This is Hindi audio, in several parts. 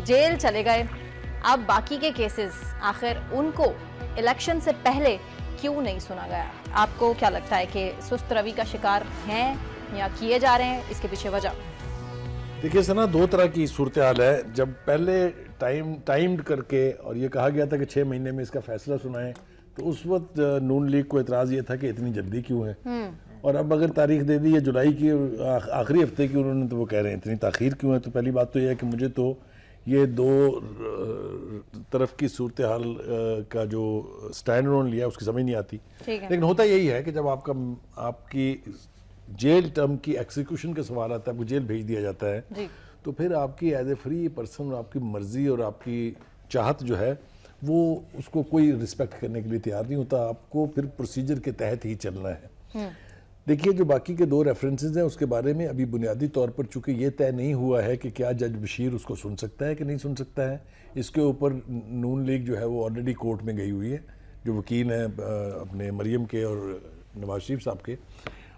जेल चले गए, अब बाकी के केसेस आखिर उनको इलेक्शन से पहले क्यों नहीं सुना गया? आपको क्या लगता है कि सुस्त रवि का शिकार हैं या किए जा रहे हैं? इसके पीछे वजह देखिए सना, दो तरह की सूरत हाल है। जब पहले टाइम्ड करके और ये कहा गया था कि 6 महीने में इसका फैसला सुनाएं, तो उस वक्त नून लीग को एतराज़ ये था कि इतनी जल्दी क्यों है। और अब अगर तारीख दे दी है जुलाई की आखिरी हफ्ते की उन्होंने, तो वो कह रहे हैं इतनी ताख़ीर क्यों है। तो पहली बात तो ये है कि मुझे तो ये दो तरफ की सूरत हाल का जो स्टैंड उन्होंने लिया उसकी समझ नहीं आती। लेकिन होता यही है कि जब आपकी जेल टर्म की एक्सिक्यूशन का सवाल आता है, आपको जेल भेज दिया जाता है, तो फिर आपकी एज ए फ्री पर्सन आपकी मर्जी और आपकी चाहत जो है वो उसको कोई रिस्पेक्ट करने के लिए तैयार नहीं होता। आपको फिर प्रोसीजर के तहत ही चलना है। देखिए, जो बाकी के 2 रेफरेंसेस हैं उसके बारे में अभी बुनियादी तौर पर चूंकि ये तय नहीं हुआ है कि क्या जज बशीर उसको सुन सकता है कि नहीं सुन सकता है, इसके ऊपर नून लीग जो है वो ऑलरेडी कोर्ट में गई हुई है, जो वकील हैं अपने मरियम के और नवाज शरीफ साहब के,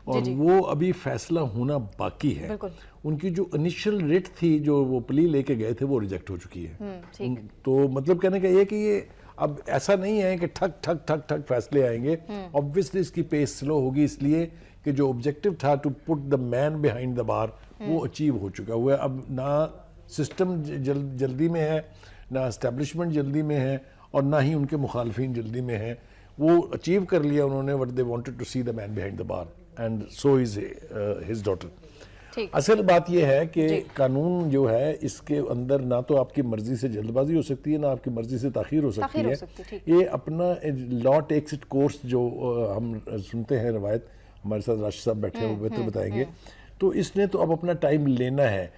और वो अभी फैसला होना बाकी है। उनकी जो इनिशियल रिट थी, जो वो प्ली लेके गए थे, वो रिजेक्ट हो चुकी है। तो मतलब कहने का ये कि ये अब ऐसा नहीं है कि ठक ठक ठक ठक फैसले आएंगे। ऑब्वियसली इसकी पेस स्लो होगी, इसलिए कि जो ऑब्जेक्टिव था to put the man behind the bar वो अचीव हो चुका हुआ है। अब ना सिस्टम जल्दी में है, ना एस्टेब्लिशमेंट जल्दी में है, और ना ही उनके मुखालफिन जल्दी में है। वो अचीव कर लिया उन्होंने what they wanted to see the man behind the bar, and so is his daughter. असल बात यह है कि कानून जो है इसके अंदर ना तो आपकी मर्जी से जल्दबाजी हो सकती है, ना आपकी मर्जी से ताखीर हो सकती है। ये अपना लॉ टेक्स इट कोर्स जो हम सुनते हैं रवायत, हमारे साथ राशिद साहब बैठे हैं वो बेहतर बताएंगे। तो इसने तो अब अपना टाइम लेना है।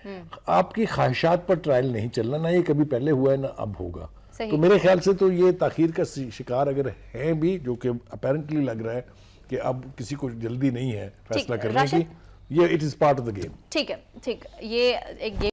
आपकी ख्वाहिशात पर ट्रायल नहीं चलना, ना ये कभी पहले हुआ है ना अब होगा। तो मेरे ख्याल से तो ये ताखीर का शिकार अगर है भी, जो कि अपेरेंटली लग रहा है कि अब किसी को जल्दी नहीं है फैसला करने की, ये it is part of the game. ठीक है, ये एक